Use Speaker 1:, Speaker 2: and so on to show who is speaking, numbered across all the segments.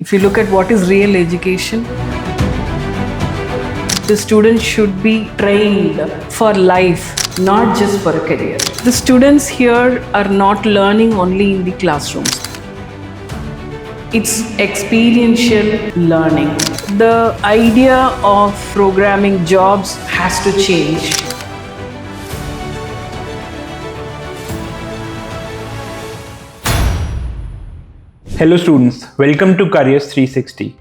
Speaker 1: If you look at what is real education, the student should be trained for life, not just for a career. The students here are not learning only in the classrooms. It's experiential learning. The idea of programming jobs has to change.
Speaker 2: Hello students, welcome to Careers 360.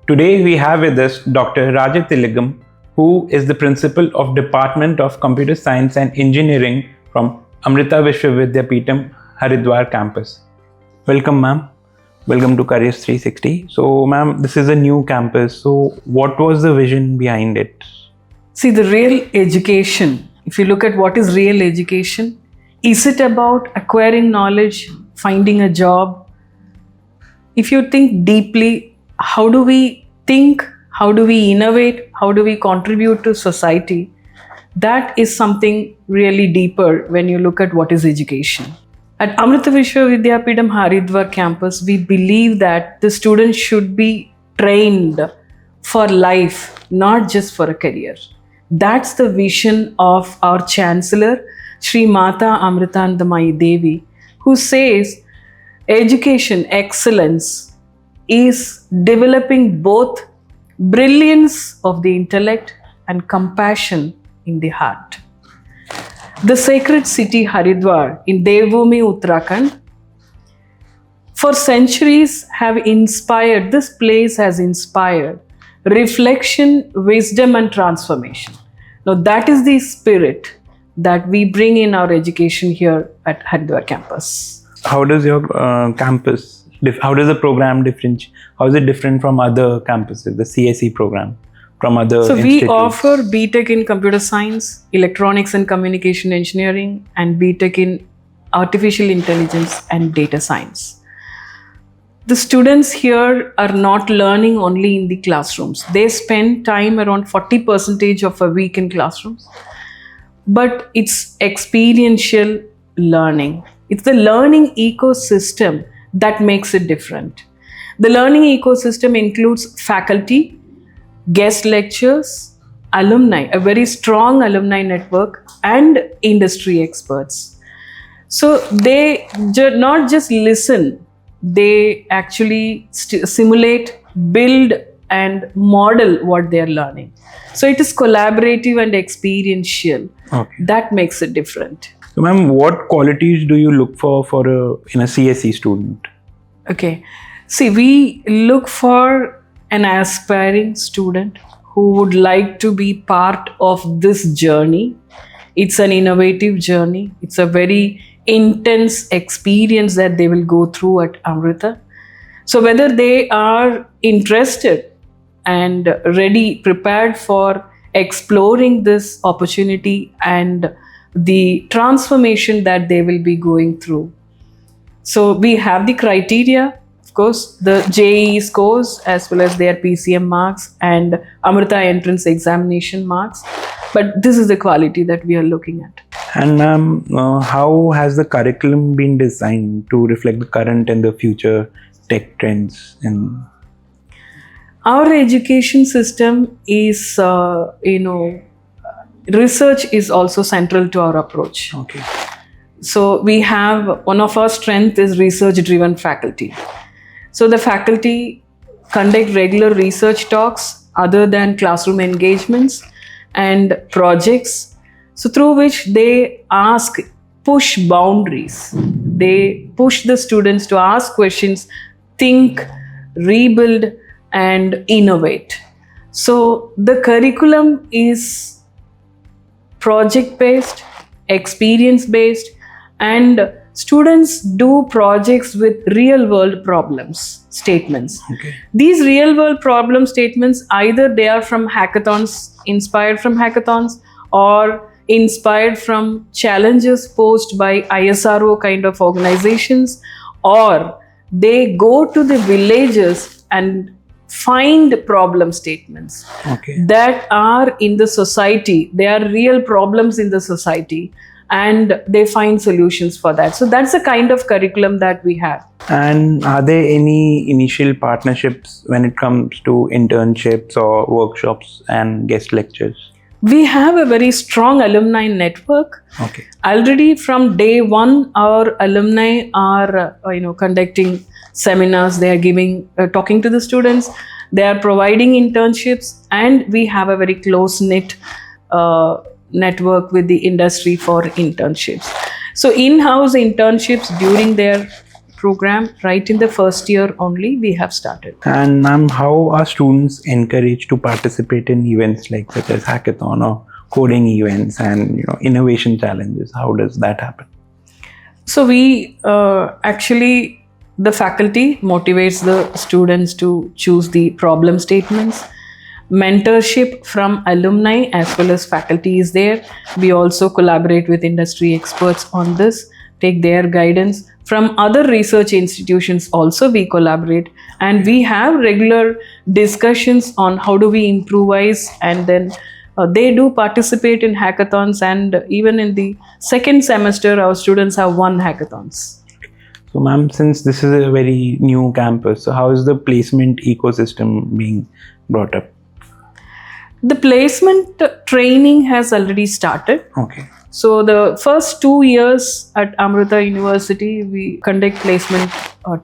Speaker 2: Today we have with us Dr. Rajathilegam, who is the principal of Department of Computer Science and Engineering from Amrita University, Haridwar campus. Welcome ma'am. Welcome to Careers 360. So ma'am, this is a new campus. So what was the vision behind it?
Speaker 1: See, the real education, if you look at what is real education, is it about acquiring knowledge, finding a job? If you think deeply, how do we think? How do we innovate? How do we contribute to society? That is something really deeper when you look at what is education. At Amrita University, Haridwar campus, we believe that the students should be trained for life, not just for a career. That's the vision of our Chancellor, Shri Mata Amritandamayi Devi, who says education excellence is developing both brilliance of the intellect and compassion in the heart. The sacred city Haridwar in Devbhoomi, Uttarakhand, for centuries this place has inspired reflection, wisdom and transformation. Now that is the spirit that we bring in our education here at Haridwar campus.
Speaker 2: How does your campus, how does the program differentiate? How is it different from other campuses, the CSE program, from other
Speaker 1: So
Speaker 2: institutes?
Speaker 1: we offer BTech in Computer Science, Electronics and Communication Engineering, and BTech in Artificial Intelligence and Data Science. The students here are not learning only in the classrooms. They spend time around 40% of a week in classrooms, but it's experiential learning. It's the learning ecosystem that makes it different. The learning ecosystem includes faculty, guest lectures, alumni, a very strong alumni network, and industry experts. So they not just listen, they actually simulate, build, and model what they're learning. So it is collaborative and experiential.
Speaker 2: Okay.
Speaker 1: That makes it different.
Speaker 2: So ma'am, what qualities do you look for in a CSE student?
Speaker 1: Okay. See, we look for an aspiring student who would like to be part of this journey. It's an innovative journey. It's a very intense experience that they will go through at Amrita. So whether they are interested and ready, prepared for exploring this opportunity and the transformation that they will be going through. So we have the criteria, of course, the JEE scores as well as their PCM marks and Amrita entrance examination marks. But this is the quality that we are looking at.
Speaker 2: And ma'am, how has the curriculum been designed to reflect the current and the future tech trends?
Speaker 1: Our education system is, research is also central to our approach.
Speaker 2: Okay.
Speaker 1: So we have, one of our strengths is research-driven faculty. So the faculty conduct regular research talks other than classroom engagements and projects, so through which they push boundaries. They push the students to ask questions, think, rebuild, and innovate. So the curriculum is project-based, experience-based, and students do projects with real-world problems, statements.
Speaker 2: Okay.
Speaker 1: These real-world problem statements, either they are from hackathons, inspired from hackathons, or inspired from challenges posed by ISRO kind of organizations, or they go to the villages and find problem statements that are in the society. They are real problems in the society, and they find solutions for that. So that's the kind of curriculum that we have.
Speaker 2: And are there any initial partnerships when it comes to internships or workshops and guest lectures?
Speaker 1: We have a very strong alumni network.
Speaker 2: Okay.
Speaker 1: Already from day one, our alumni are conducting seminars. They are giving talking to the students. They are providing internships, and we have a very close knit network with the industry for internships. So in-house internships during their program, right in the first year only, we have started.
Speaker 2: And ma'am, how are students encouraged to participate in events like such as hackathon or coding events and innovation challenges? How does that happen?
Speaker 1: So we actually, the faculty motivates the students to choose the problem statements. Mentorship from alumni as well as faculty is there. We also collaborate with industry experts on this, take their guidance. From other research institutions also we collaborate, and we have regular discussions on how do we improvise, and then they do participate in hackathons, and even in the second semester our students have won hackathons.
Speaker 2: So ma'am, since this is a very new campus, so how is the placement ecosystem being brought up?
Speaker 1: The placement training has already started.
Speaker 2: Okay.
Speaker 1: So the first 2 years at Amrita University, we conduct placement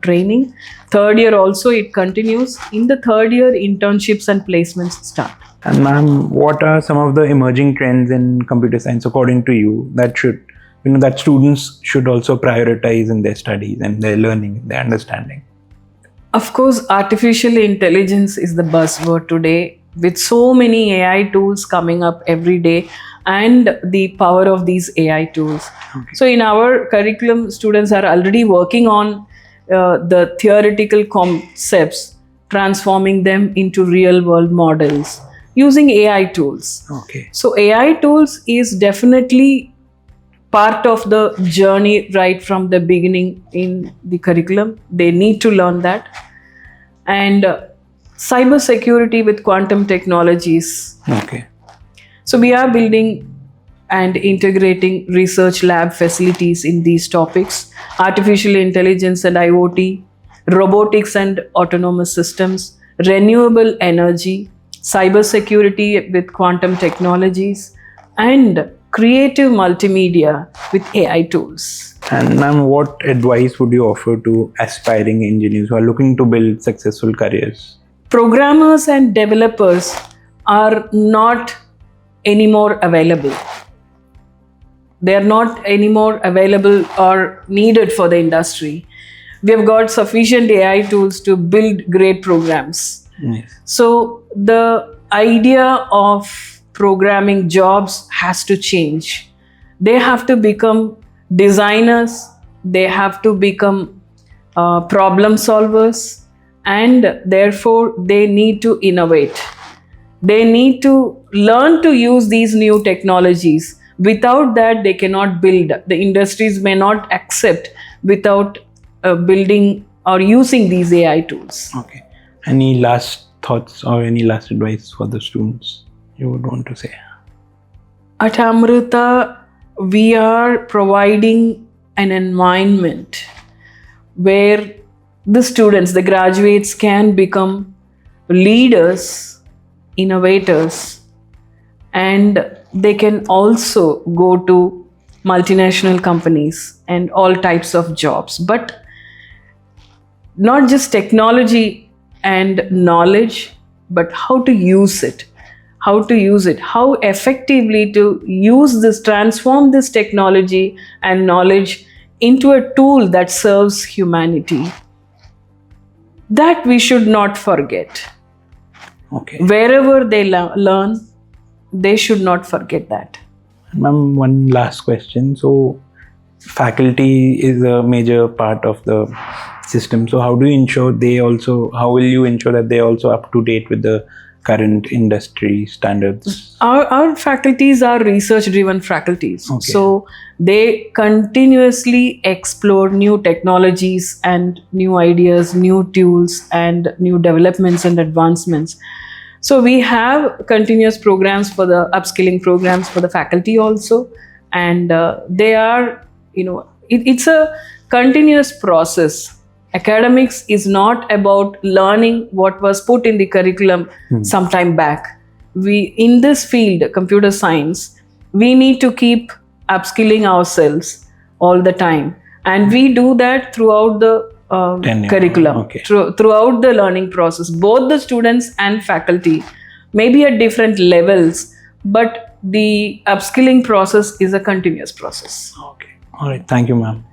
Speaker 1: training. Third year also it continues. In the third year, internships and placements start.
Speaker 2: And ma'am, what are some of the emerging trends in computer science according to you that that students should also prioritize in their studies and their learning, their understanding?
Speaker 1: Of course, artificial intelligence is the buzzword today, with so many AI tools coming up every day, and the power of these AI tools.
Speaker 2: Okay.
Speaker 1: So in our curriculum, students are already working on the theoretical concepts, transforming them into real world models using AI tools.
Speaker 2: Okay.
Speaker 1: So AI tools is definitely part of the journey right from the beginning in the curriculum. They need to learn that. And cyber security with quantum technologies.
Speaker 2: Okay.
Speaker 1: So we are building and integrating research lab facilities in these topics: artificial intelligence and IoT, robotics and autonomous systems, renewable energy, cyber security with quantum technologies, and creative multimedia with AI tools.
Speaker 2: And ma'am, what advice would you offer to aspiring engineers who are looking to build successful careers?
Speaker 1: Programmers and developers are not anymore available. They are not anymore available or needed for the industry. We have got sufficient AI tools to build great programs.
Speaker 2: Yes.
Speaker 1: So the idea of programming jobs has to change. They have to become designers, they have to become problem solvers, and therefore they need to innovate. They need to learn to use these new technologies. Without that, they cannot build. The industries may not accept without building or using these AI tools.
Speaker 2: Okay. Any last thoughts or any last advice for the students you would want to say?
Speaker 1: At Amrita, we are providing an environment where the students, the graduates, can become leaders, innovators, and they can also go to multinational companies and all types of jobs. But not just technology and knowledge, but how to use it. How to use it, how effectively to use this, transform this technology and knowledge into a tool that serves humanity. That we should not forget.
Speaker 2: Okay.
Speaker 1: Wherever they learn, they should not forget that.
Speaker 2: Ma'am, one last question. So, faculty is a major part of the system. So, how will you ensure that they also up to date with the current industry standards?
Speaker 1: Our faculties are research-driven faculties.
Speaker 2: Okay.
Speaker 1: So they continuously explore new technologies and new ideas, new tools, and new developments and advancements. So we have continuous programs for the upskilling programs for the faculty also. and they are, it's a continuous process. Academics is not about learning what was put in the curriculum some time back. We, in this field, computer science, we need to keep upskilling ourselves all the time, and we do that throughout the curriculum,
Speaker 2: Okay.
Speaker 1: throughout the learning process. Both the students and faculty, maybe at different levels, but the upskilling process is a continuous process.
Speaker 2: Okay. All right. Thank you, ma'am.